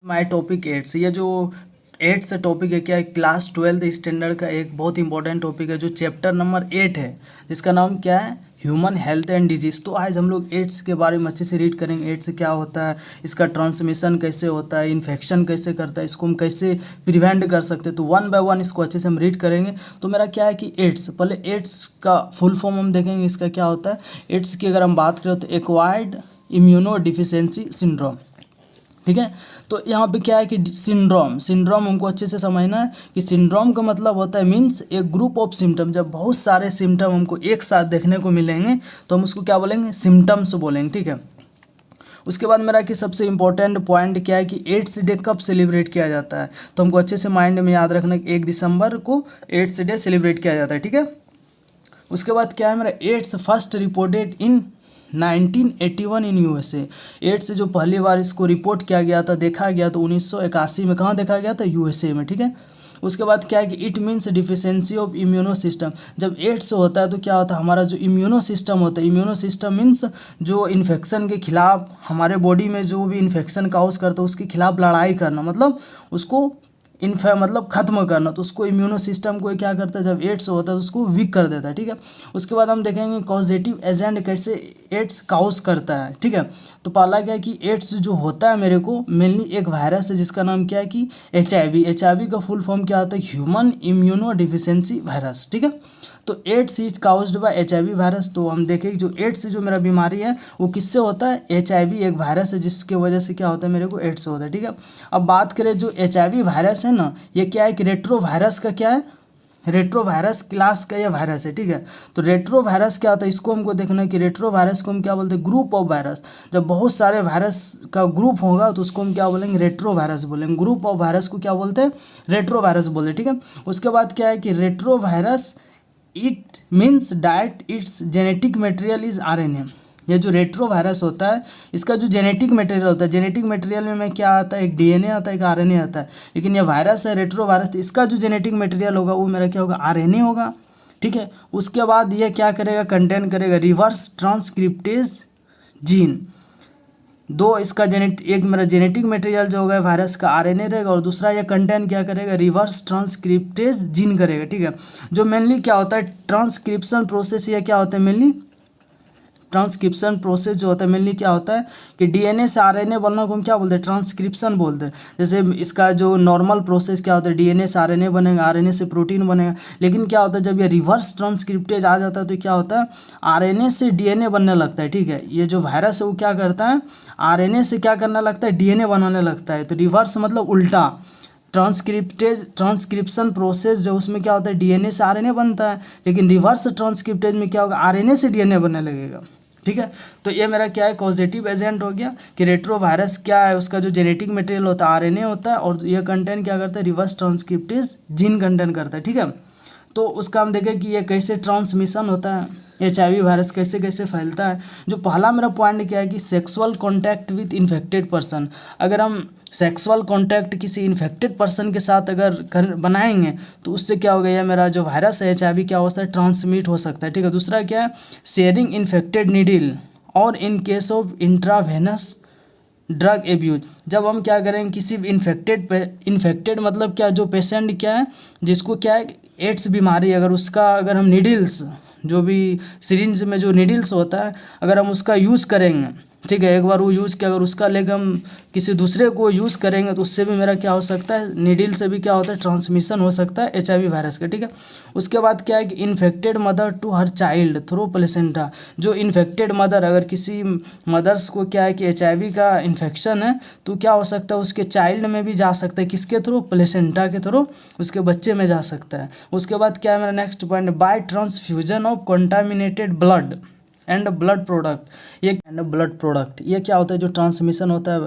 My topic ads. ये जो ads topic है क्या है, क्लास 12th स्टैंडर्ड का एक बहुत इंपॉर्टेंट टॉपिक है जो चैप्टर नंबर 8 है, जिसका नाम क्या है, ह्यूमन हेल्थ एंड डिजीज़। तो आज हम लोग एड्स के बारे में अच्छे से रीड करेंगे। एड्स क्या होता है, इसका ट्रांसमिशन कैसे होता है, इन्फेक्शन कैसे करता है, इसको हम कैसे प्रिवेंट कर सकते हैं। तो वन बाय वन इसको अच्छे से हम रीड करेंगे। तो मेरा क्या है कि एड्स, पहले एड्स का फुल फॉर्म हम देखेंगे, इसका क्या होता है। एड्स की अगर हम बात करें तो एक्वायर्ड इम्यूनो डिफिशियंसी सिंड्रोम, ठीक है। तो यहाँ पे क्या है कि सिंड्रोम हमको अच्छे से समझना है कि सिंड्रोम का मतलब होता है मीन्स एक ग्रुप ऑफ सिम्टम। जब बहुत सारे सिम्टम हमको एक साथ देखने को मिलेंगे तो हम उसको क्या बोलेंगे, सिम्टम्स बोलेंगे, ठीक है। उसके बाद मेरा कि सबसे इंपॉर्टेंट पॉइंट क्या है कि एड्स डे कब सेलिब्रेट किया जाता है। तो हमको अच्छे से माइंड में याद रखना कि 1 दिसंबर को एड्स डे सेलिब्रेट किया जाता है, ठीक है। उसके बाद क्या है मेरा, AIDS first reported in 1981 in USA. AIDS जो पहली बार इसको रिपोर्ट किया गया था, देखा गया तो 1981 में। कहाँ देखा गया था, यूएसए में, ठीक है। उसके बाद क्या है कि it means deficiency of immuno system. जब एड्स होता है तो क्या होता है, हमारा जो इम्यूनो सिस्टम होता है, इम्यूनो सिस्टम मीन्स जो इन्फेक्शन के खिलाफ, हमारे बॉडी में जो भी इन्फेक्शन काउज करता है उसके खिलाफ लड़ाई करना, मतलब उसको मतलब खत्म करना। तो उसको इम्यूनो सिस्टम को क्या करता है, जब एड्स होता है तो उसको वीक कर देता है, ठीक है। उसके बाद हम देखेंगे कॉजेटिव एजेंट कैसे एड्स काउज करता है, ठीक है। तो पहला क्या है कि एड्स जो होता है मेरे को मेनली एक वायरस है जिसका नाम क्या है कि HIV का फुल फॉर्म क्या होता है, ह्यूमन इम्यूनो डिफिशियंसी वायरस, ठीक है। तो AIDS is caused by HIV virus. तो हम देखें जो एड्स जो मेरा बीमारी है वो किससे होता है, HIV एक वायरस है जिसके वजह से क्या होता है, मेरे को एड्स होता है, ठीक है। अब बात करें जो HIV वायरस है ना, ये क्या है कि रेट्रो वायरस का क्या है, रेट्रो वायरस क्लास का यह वायरस है, ठीक है। तो रेट्रो वायरस क्या होता है, इसको हमको देखना है कि रेट्रो वायरस को हम क्या बोलते हैं, ग्रुप ऑफ वायरस। जब बहुत सारे वायरस का ग्रुप होगा तो उसको हम क्या बोलेंगे, रेट्रो वायरस बोलेंगे। ग्रुप ऑफ वायरस को क्या बोलते हैं, रेट्रो वायरस बोलते हैं, ठीक है। उसके बाद क्या है कि retro virus it means that it's genetic material is RNA। ये जो रेट्रो वायरस होता है इसका जो जेनेटिक मटेरियल होता है, जेनेटिक मटेरियल में क्या आता है, एक DNA आता है, एक RNA आता है। लेकिन ये वायरस है रेट्रो वायरस, तो इसका जो जेनेटिक मटेरियल होगा वो मेरा क्या होगा, RNA होगा, ठीक है। उसके बाद ये क्या करेगा, कंटेन करेगा रिवर्स ट्रांसक्रिप्टेज जीन। दो इसका एक मेरा जेनेटिक मटेरियल जो होगा वायरस का RNA रहेगा, और दूसरा ये कंटेन क्या करेगा, रिवर्स ट्रांसक्रिप्टेज जीन करेगा, ठीक है। जो मेनली क्या होता है, ट्रांसक्रिप्शन प्रोसेस, ये क्या होता है मेनली, ट्रांसक्रिप्शन प्रोसेस जो होता है मेनली क्या होता है कि DNA से RNA बनना को हम क्या बोलते हैं, ट्रांसक्रिप्शन बोलते हैं। जैसे इसका जो नॉर्मल प्रोसेस क्या होता है, DNA से RNA बनेगा, RNA से प्रोटीन बनेगा। लेकिन क्या होता है जब ये रिवर्स ट्रांसक्रिप्टेज आ जाता है तो क्या होता है, RNA से DNA बनने लगता है, ठीक है। ये जो वायरस है वो क्या करता है, RNA से क्या करने लगता है, DNA बनाने लगता है। तो रिवर्स मतलब उल्टा, ट्रांसक्रिप्शन प्रोसेस जो उसमें क्या होता है, DNA से RNA बनता है, लेकिन रिवर्स ट्रांसक्रिप्टेज में क्या होगा, RNA से DNA बनने लगेगा, ठीक है। तो ये मेरा क्या है, पॉजिटिव एजेंट हो गया कि रेट्रो वायरस क्या है, उसका जो जेनेटिक मटेरियल होता है RNA होता है, और ये कंटेंट क्या करता है, रिवर्स ट्रांसक्रिप्टेज जीन कंटेंट करता है, ठीक है। तो उसका हम देखें कि ये कैसे ट्रांसमिशन होता है, HIV वायरस कैसे कैसे फैलता है। जो पहला मेरा पॉइंट क्या है कि sexual contact with infected person. अगर हम सेक्सुअल कॉन्टैक्ट किसी इन्फेक्टेड पर्सन के साथ अगर बनाएंगे तो उससे क्या होगा, यह मेरा जो वायरस है HIV क्या हो सकता है, ट्रांसमिट हो सकता है, ठीक है। दूसरा क्या है, शेयरिंग इन्फेक्टेड नीडल और in case of intravenous drug abuse. जब हम क्या करेंगे किसी इन्फेक्टेड मतलब क्या, जो पेशेंट क्या है जिसको क्या है एड्स बीमारी, अगर हम नीडल्स, जो भी सिरिंज में जो नीडल्स होता है अगर हम उसका यूज़ करेंगे, ठीक है, एक बार वो यूज़ किया, अगर उसका लेकर हम किसी दूसरे को यूज़ करेंगे तो उससे भी मेरा क्या हो सकता है, नीडल से भी क्या होता है, ट्रांसमिशन हो सकता है HIV वायरस का, ठीक है। उसके बाद क्या है कि infected mother to her child through placenta. जो इन्फेक्टेड मदर, अगर किसी मदर्स को क्या है कि HIV का इन्फेक्शन है तो क्या हो सकता है, उसके चाइल्ड में भी जा सकता है, किसके थ्रू, प्लेसेंटा के थ्रू उसके बच्चे में जा सकता है। उसके बाद क्या है मेरा next point, by transfusion of contaminated blood and blood product. ये क्या होता है, जो ट्रांसमिशन होता है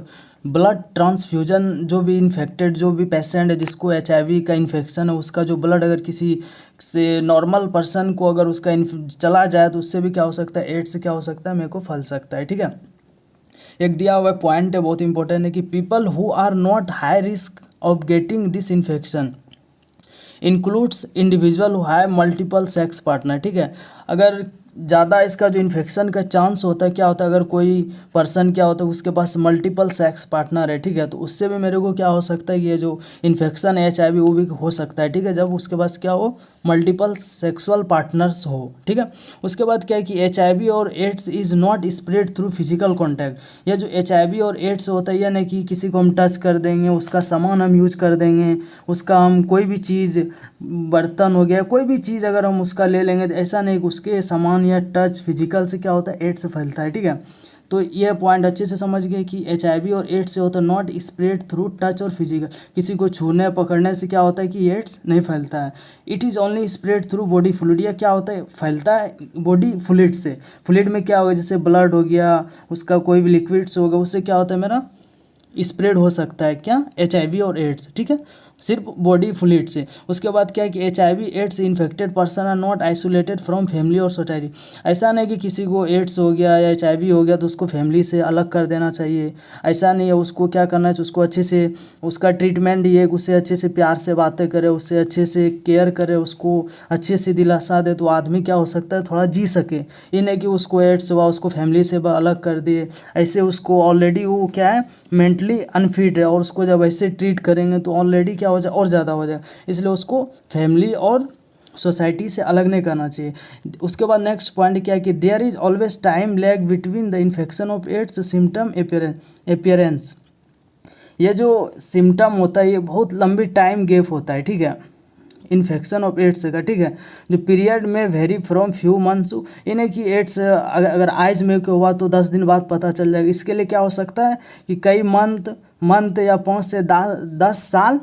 ब्लड ट्रांसफ्यूजन, जो भी इन्फेक्टेड जो भी पेशेंट है जिसको HIV का इन्फेक्शन है उसका जो ब्लड अगर किसी से नॉर्मल पर्सन को अगर उसका चला जाए तो उससे भी क्या हो सकता है, एड्स क्या हो सकता है, मेरे को फैल सकता है, ठीक है। एक दिया हुआ पॉइंट है बहुत इंपॉर्टेंट है कि people who are not high risk of getting this infection includes individual who have multiple sex partner, ठीक है। अगर ज़्यादा इसका जो इन्फेक्शन का चांस होता है, क्या होता है अगर कोई पर्सन क्या होता है उसके पास मल्टीपल सेक्स पार्टनर है, ठीक है, तो उससे भी मेरे को क्या हो सकता है कि ये जो इन्फेक्शन है HIV वो भी हो सकता है, ठीक है, जब उसके पास क्या हो मल्टीपल सेक्सुअल पार्टनर्स हो, ठीक है। उसके बाद क्या है कि HIV और AIDS is not spread through physical contact. यह जो HIV और एड्स होता है, यह नहीं कि किसी को हम टच कर देंगे, उसका सामान हम यूज कर देंगे, उसका हम कोई भी चीज़, बर्तन हो गया, कोई भी चीज़ अगर हम उसका ले लेंगे तो ऐसा नहीं कि उसके सामान या टच फिजिकल से क्या होता है एड्स फैलता है, ठीक है। तो ये पॉइंट अच्छे से समझ गए कि HIV और एड्स से होता है नॉट स्प्रेड थ्रू टच और फिजिकल, किसी को छूने पकड़ने से क्या होता है कि एड्स नहीं फैलता है। It is only spread through body fluid, या क्या होता है फैलता है बॉडी फ्लूइड से। फ्लूइड में क्या होगा, जैसे ब्लड हो गया, उसका कोई भी लिक्विड्स होगा, उससे क्या होता है मेरा स्प्रेड हो सकता है क्या HIV और एड्स, ठीक है, सिर्फ बॉडी फ्लूइड से। उसके बाद क्या है कि HIV AIDS infected person are not isolated from family और सोसाइटी। ऐसा नहीं कि किसी को एड्स हो गया या HIV हो गया तो उसको फैमिली से अलग कर देना चाहिए, ऐसा नहीं है। उसको क्या करना चाहिए, उसको अच्छे से उसका ट्रीटमेंट ये उससे अच्छे से प्यार से बातें करे, उससे अच्छे से केयर करे, उसको अच्छे से दिलासा दे, तो आदमी क्या हो सकता है थोड़ा जी सके। ये नहीं कि उसको एड्स हुआ उसको फैमिली से अलग कर दिए, ऐसे उसको ऑलरेडी वो क्या है मेंटली अनफिट है, और उसको जब ऐसे ट्रीट करेंगे तो ऑलरेडी क्या हो जाए और ज़्यादा हो जाए, इसलिए उसको फैमिली और सोसाइटी से अलग नहीं करना चाहिए। उसके बाद नेक्स्ट पॉइंट क्या है कि there is always time lag between the infection of AIDS symptom appearance. ये जो सिम्टम होता है ये बहुत लंबी टाइम गैप होता है, ठीक है, इन्फेक्शन ऑफ एड्स का, ठीक है, जो पीरियड में वेरी फ्रॉम फ्यू मंथ्स। इन्हें कि एड्स अगर आइज में हुआ तो 10 दिन बाद पता चल जाएगा। इसके लिए क्या हो सकता है कि कई मंथ या 5 से 10 साल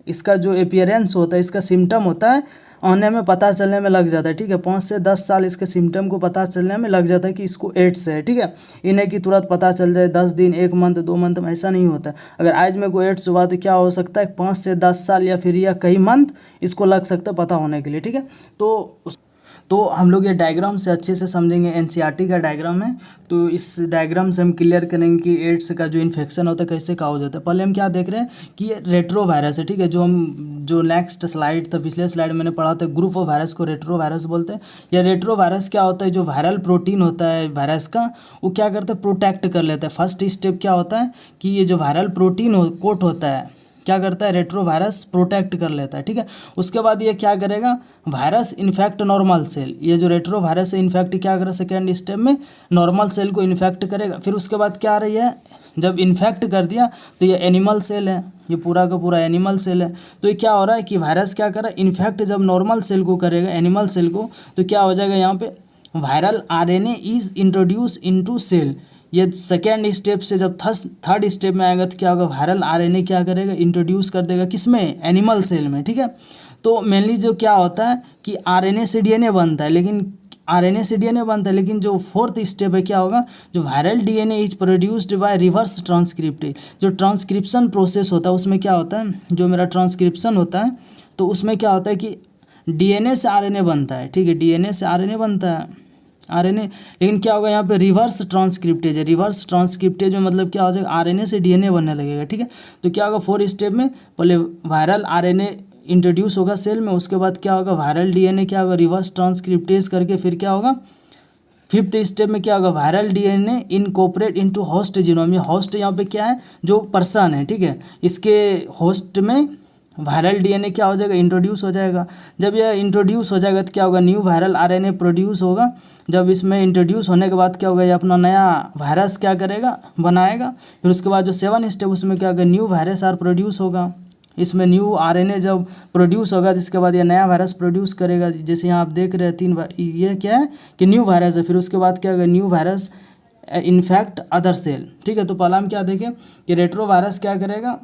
इसका जो अपीयरेंस होता है, इसका सिम्टम होता है आने में पता चलने में लग जाता है, ठीक है, 5 से 10 साल इसके सिम्टम को पता चलने में लग जाता है कि इसको एड्स है, ठीक है। इन्हें कि तुरंत पता चल जाए 10 दिन, 1 मंथ, 2 मंथ में, ऐसा नहीं होता। अगर आज में कोई एड्स हुआ तो क्या हो सकता है 5 से 10 साल या फिर या कई मंथ इसको लग सकता है पता होने के लिए, ठीक है। तो हम लोग ये डायग्राम से अच्छे से समझेंगे, NCERT का डायग्राम है, तो इस डायग्राम से हम क्लियर करेंगे कि एड्स का जो इन्फेक्शन होता है कैसे का हो जाता है। पहले हम क्या देख रहे हैं कि ये रेट्रो वायरस है, ठीक है, जो नेक्स्ट स्लाइड था, पिछले स्लाइड मैंने पढ़ा था, ग्रुप ऑफ वायरस को रेट्रो वायरस बोलते हैं। यह रेट्रो वायरस क्या होता है, जो वायरल प्रोटीन होता है वायरस का, वो क्या करता है प्रोटेक्ट कर लेता है। फर्स्ट स्टेप क्या होता है कि ये जो वायरल प्रोटीन कोट होता है क्या करता है रेट्रो वायरस प्रोटेक्ट कर लेता है, ठीक है। उसके बाद ये क्या करेगा वायरस इन्फेक्ट नॉर्मल सेल, ये जो रेट्रो वायरस है इन्फेक्ट क्या करेगा सेकेंड स्टेप में नॉर्मल सेल को इन्फेक्ट करेगा। फिर उसके बाद क्या आ रही है, जब इन्फेक्ट कर दिया तो ये एनिमल सेल है, ये पूरा का पूरा एनिमल सेल है। तो ये क्या हो रहा है कि वायरस क्या कर रहा है इन्फेक्ट जब नॉर्मल सेल को करेगा एनिमल सेल को, तो क्या हो जाएगा यहाँ पे viral RNA is introduce into cell. ये सेकेंड स्टेप से जब थर्ड स्टेप में आएगा तो क्या होगा वायरल RNA क्या करेगा इंट्रोड्यूस कर देगा किसमें एनिमल सेल में, ठीक है। तो मेनली जो क्या होता है कि RNA से DNA बनता है, लेकिन RNA से DNA बनता है, लेकिन जो फोर्थ स्टेप है क्या होगा जो viral DNA is produced by reverse transcript. जो ट्रांसक्रिप्शन प्रोसेस होता है उसमें क्या होता है, जो मेरा ट्रांसक्रिप्शन होता है तो उसमें क्या होता है कि DNA से RNA बनता है, ठीक है, DNA से RNA बनता है RNA, लेकिन क्या होगा यहाँ पे रिवर्स ट्रांसक्रिप्टेज है। रिवर्स ट्रांसक्रिप्टेज में मतलब क्या हो जाएगा RNA से DNA बनने लगेगा, ठीक है। तो क्या होगा 4 स्टेप में पहले वायरल RNA इंट्रोड्यूस होगा सेल में, उसके बाद क्या होगा वायरल DNA क्या होगा रिवर्स ट्रांसक्रिप्टेज करके फिर क्या होगा 5th स्टेप में क्या होगा viral DNA incorporate into host genome. ये होस्ट यहाँ पे क्या है जो पर्सन है, ठीक है, इसके होस्ट में वायरल DNA क्या हो जाएगा इंट्रोड्यूस हो जाएगा। जब यह इंट्रोड्यूस हो जाएगा तो क्या होगा न्यू वायरल RNA प्रोड्यूस होगा। जब इसमें इंट्रोड्यूस होने के बाद क्या होगा ये अपना नया वायरस क्या करेगा बनाएगा। फिर उसके बाद जो 7 स्टेप उसमें क्या होगा न्यू वायरस आर प्रोड्यूस होगा। इसमें न्यू RNA जब प्रोड्यूस होगा तो इसके बाद ये नया वायरस प्रोड्यूस करेगा। जैसे यहाँ आप देख रहे हैं 3 ये क्या है कि न्यू वायरस है। फिर उसके बाद क्या होगा new virus infect other cell, ठीक है। तो पहला हम क्या देखें कि रेट्रो वायरस क्या करेगा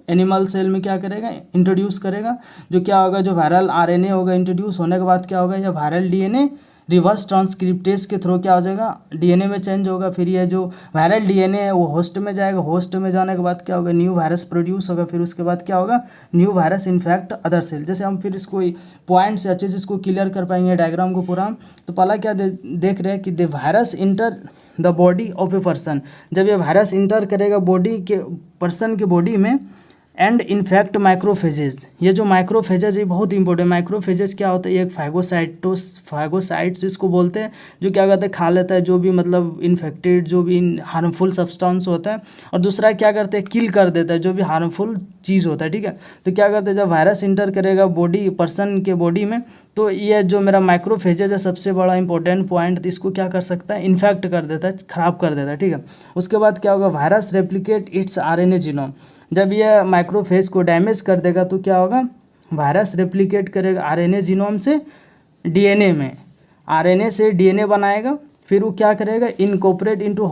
एनिमल सेल में क्या करेगा इंट्रोड्यूस करेगा। जो क्या होगा जो वायरल RNA होगा इंट्रोड्यूस होने के बाद क्या होगा यह वायरल DNA रिवर्स ट्रांसक्रिप्टेज के थ्रू क्या हो जाएगा DNA में चेंज होगा। फिर ये जो वायरल DNA है वो होस्ट में जाएगा, होस्ट में जाने के बाद क्या होगा न्यू वायरस प्रोड्यूस होगा। फिर उसके बाद क्या होगा new virus infect other cell. जैसे हम फिर इसको पॉइंट से अच्छे से इसको क्लियर कर पाएंगे डायग्राम को पूरा। तो पहला क्या देख रहे हैं कि the virus enter the body of a person. जब ये वायरस इंटर करेगा बॉडी के पर्सन के बॉडी में एंड इन्फेक्ट माइक्रोफेजेज। ये जो माइक्रोफेजेज है बहुत इंपॉर्टेंट। माइक्रोफेजेज क्या होता है, ये एक फाइगोसाइट्स इसको बोलते हैं, जो क्या करते हैं खा लेता है जो भी मतलब इन्फेक्टेड जो भी हार्मफुल सब्सटेंस होता है, और दूसरा क्या करते हैं किल कर देता है जो भी हार्मफुल चीज़ होता है, ठीक है। तो क्या करते हैं जब वायरस इंटर करेगा बॉडी पर्सन के बॉडी में, तो ये जो मेरा माइक्रोफेजेज है सबसे बड़ा इंपॉर्टेंट पॉइंट, इसको क्या कर सकता है इन्फेक्ट कर देता है, ख़राब कर देता है, ठीक है। उसके बाद क्या होगा, virus replicate it's RNA genome. जब यह माइक्रोफेज को डैमेज कर देगा तो क्या होगा, वायरस रेप्लिकेट करेगा आरएनए जीनोम से डीएनए में, आरएनए से डीएनए बनाएगा, फिर वो क्या करेगा इनकॉर्पोरेट इनटू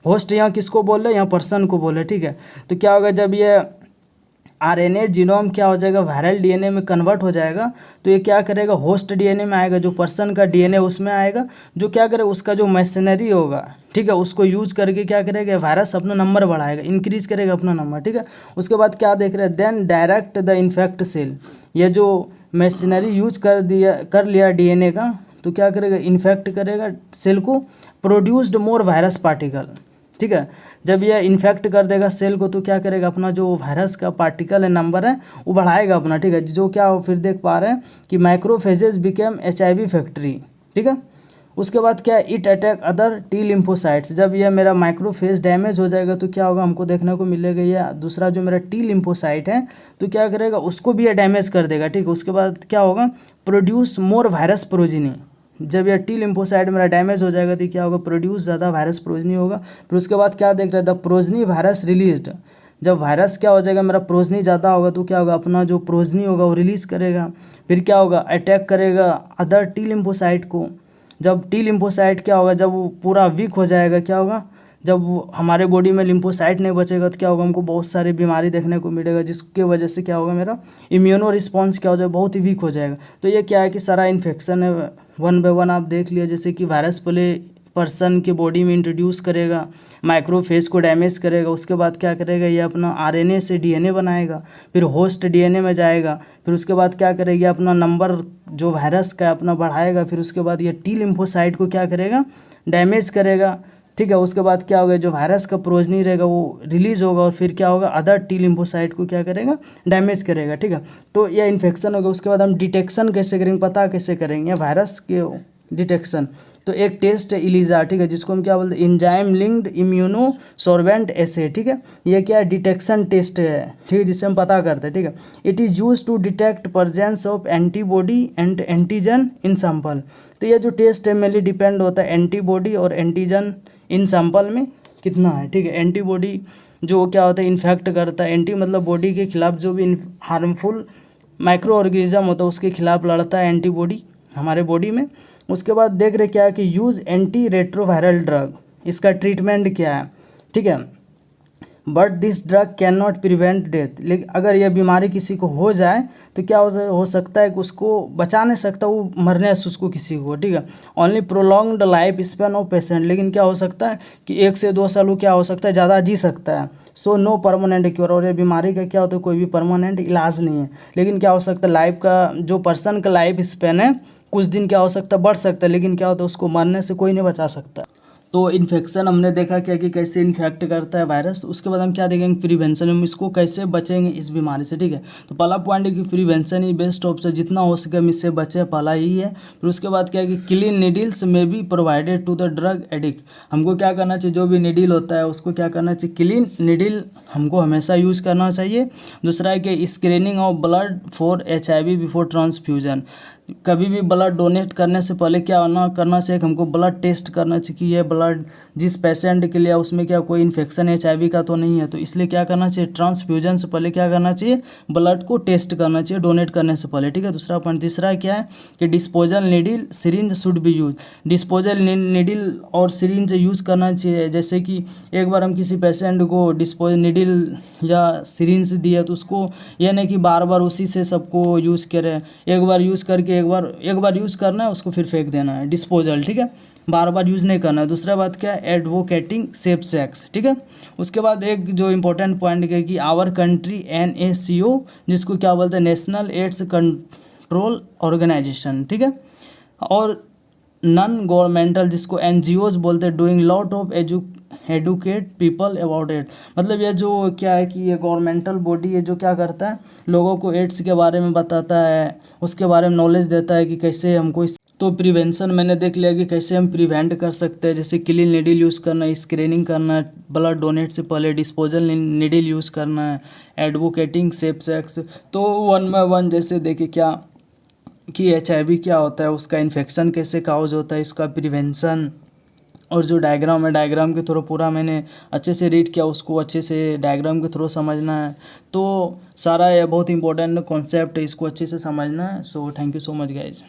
होस्ट यहाँ किसको बोल रहे हैं, यहाँ पर्सन को बोल रहे हैं, ठीक है। तो क्या होगा जब ये आरएनए जीनोम क्या हो जाएगा वायरल डीएनए में कन्वर्ट हो जाएगा, तो ये क्या करेगा होस्ट डीएनए में आएगा, जो पर्सन का डीएनए उसमें आएगा, जो क्या करेगा उसका जो मशीनरी होगा, ठीक है, उसको यूज करके क्या करेगा वायरस अपना नंबर बढ़ाएगा, इंक्रीज करेगा अपना नंबर, ठीक है। उसके बाद क्या देख रहे हैं, then direct the infect cell. ये जो मशीनरी यूज कर लिया डीएनए का, तो क्या करेगा इन्फेक्ट करेगा सेल को, प्रोड्यूस्ड मोर वायरस पार्टिकल, ठीक है। जब ये इन्फेक्ट कर देगा सेल को तो क्या करेगा अपना जो वायरस का पार्टिकल है नंबर है वो बढ़ाएगा अपना, ठीक है। जो क्या हो फिर देख पा रहे हैं कि माइक्रोफेजेज बिकेम HIV फैक्ट्री, ठीक है। उसके बाद क्या it attack other T lymphocytes. जब यह मेरा माइक्रोफेज डैमेज हो जाएगा तो क्या होगा हमको देखने को मिलेगा ये दूसरा जो मेरा टी लिम्फोसाइट है तो क्या करेगा उसको भी ये डैमेज कर देगा, ठीक है। उसके बाद क्या होगा प्रोड्यूस मोर वायरस प्रोजिनी। जब यह टी लिम्फोसाइट मेरा डैमेज हो जाएगा तो क्या होगा प्रोड्यूस ज़्यादा वायरस प्रोजनी होगा। फिर उसके बाद क्या देख रहे हैं द प्रोजनी वायरस रिलीज्ड। जब वायरस क्या हो जाएगा मेरा प्रोजनी ज़्यादा होगा तो क्या होगा अपना जो प्रोजनी होगा वो रिलीज़ करेगा, फिर क्या होगा अटैक करेगा अदर टी लिम्फोसाइट को। जब टी लिम्फोसाइट क्या होगा जब वो पूरा वीक हो जाएगा, क्या होगा जब हमारे बॉडी में लिम्फोसाइट नहीं बचेगा तो क्या होगा हमको बहुत सारी बीमारी देखने को मिलेगा, जिसके वजह से क्या होगा मेरा इम्यूनो रिस्पॉन्स क्या हो जाएगा बहुत ही वीक हो जाएगा। तो ये क्या है कि सारा इन्फेक्शन है वन बाय वन आप देख लिया, जैसे कि वायरस पहले पर्सन के बॉडी में इंट्रोड्यूस करेगा, माइक्रोफेज को डैमेज करेगा, उसके बाद क्या करेगा ये अपना आरएनए से डीएनए बनाएगा, फिर होस्ट डीएनए में जाएगा, फिर उसके बाद क्या करेगा अपना नंबर जो वायरस का अपना बढ़ाएगा, फिर उसके बाद ये टी लिम्फोसाइट को क्या करेगा डैमेज करेगा, ठीक है। उसके बाद क्या होगा जो वायरस का प्रोजनी रहेगा वो रिलीज होगा और फिर क्या होगा अदर टी लिम्फोसाइट को क्या करेगा डैमेज करेगा, ठीक है। तो यह इन्फेक्शन होगा। उसके बाद हम डिटेक्शन कैसे करेंगे, पता कैसे करेंगे वायरस के डिटेक्शन। तो एक टेस्ट है इलीजा, ठीक है, जिसको हम क्या बोलते हैं एंजाइम लिंक्ड इम्यूनो सोर्बेंट एसे, ठीक है। ये क्या है डिटेक्शन टेस्ट है, ठीक है, जिससे हम पता करते हैं, ठीक है। It is use to detect presence of antibody and antigen in sample. तो ये जो टेस्ट है मेनली डिपेंड होता है एंटीबॉडी और एंटीजन इन सैंपल में कितना है, ठीक है। एंटीबॉडी जो क्या होता है इन्फेक्ट करता है, एंटी मतलब बॉडी के खिलाफ जो भी हार्मफुल माइक्रो ऑर्गेनिज्म होता है उसके खिलाफ लड़ता है एंटीबॉडी हमारे बॉडी में। उसके बाद देख रहे क्या है कि यूज़ एंटी रेट्रोवायरल ड्रग, इसका ट्रीटमेंट क्या है, ठीक है। But this drug can not prevent death. लेकिन अगर यह बीमारी किसी को हो जाए तो क्या हो सकता है कि उसको बचा नहीं सकता, वो मरने से उसको किसी को, ठीक है। Only prolonged life span of patient. लेकिन क्या हो सकता है कि 1 से 2 साल वो क्या हो सकता है ज़्यादा जी सकता है। So no permanent cure. और ये बीमारी का क्या होता है कोई भी परमानेंट इलाज नहीं है। लेकिन क्या हो सकता है लाइफ का जो पर्सन का लाइफ स्पैन है कुछ दिन क्या हो सकता है बढ़ सकता है, लेकिन क्या होता है उसको मरने से कोई नहीं बचा सकता। तो इन्फेक्शन हमने देखा क्या कि कैसे इन्फेक्ट करता है वायरस। उसके बाद हम क्या देखेंगे प्रिवेंशन, हम इसको कैसे बचेंगे इस बीमारी से, ठीक है। तो पहला पॉइंट है कि प्रिवेंशन ही बेस्ट ऑप्शन, जितना हो सके हम इससे बचे, पहला यही है। फिर उसके बाद क्या है कि clean needles may be provided to the drug addict. हमको क्या करना चाहिए जो भी नीडल होता है उसको क्या करना चाहिए क्लीन नीडल हमको हमेशा यूज़ करना चाहिए। दूसरा है कि screening of blood for HIV before transfusion. कभी भी ब्लड डोनेट करने से पहले क्या करना चाहिए हमको ब्लड टेस्ट करना चाहिए कि ये ब्लड जिस पेशेंट के लिए उसमें क्या कोई इन्फेक्शन HIV का तो नहीं है। तो इसलिए क्या करना चाहिए ट्रांसफ्यूजन से पहले क्या करना चाहिए ब्लड को टेस्ट करना चाहिए डोनेट करने से पहले, ठीक है। दूसरा पॉइंट तीसरा क्या है कि disposal needle syringe should be use. Disposal needle और सिरिंज यूज़ करना चाहिए। जैसे कि एक बार हम किसी पेशेंट को डिस्पोजल नीडल या सिरिंज दिया तो उसको यह नहीं कि बार बार उसी से सबको यूज़ करें। एक बार यूज़ करके एक बार यूज़ करना है उसको फिर फेंक देना है, डिस्पोजल, ठीक है, बार बार यूज़ नहीं करना है। दूसरा बात क्या है एडवोकेटिंग सेफ सेक्स, ठीक है। उसके बाद एक जो इम्पोर्टेंट पॉइंट है कि आवर कंट्री NACO जिसको क्या बोलते हैं नेशनल एड्स कंट्रोल ऑर्गेनाइजेशन, ठीक है, और नॉन गवर्नमेंटल जिसको NGOs बोलते हैं doing lot of educate people about AIDS. मतलब ये जो क्या है कि ये गवर्नमेंटल बॉडी है जो क्या करता है, लोगों को एड्स के बारे में बताता है, उसके बारे में नॉलेज देता है कि कैसे हमको तो प्रिवेंशन मैंने देख लिया कि कैसे हम प्रिवेंट कर सकते हैं, जैसे क्लीन नीडल यूज़ करना, स्क्रीनिंग करना, ब्लड डोनेट से पहले डिस्पोजल नीडल यूज़ करना है, एडवोकेटिंग सेफ सेक्स। तो वन बाय वन जैसे देखे क्या कि HIV क्या होता है, उसका इन्फेक्शन कैसे काउज होता है, इसका प्रिवेंशन, और जो डायग्राम है डायग्राम के थ्रू पूरा मैंने अच्छे से रीड किया, उसको अच्छे से डायग्राम के थ्रू समझना है। तो सारा ये बहुत इंपॉर्टेंट कॉन्सेप्ट है, इसको अच्छे से समझना है। So thank you so much guys.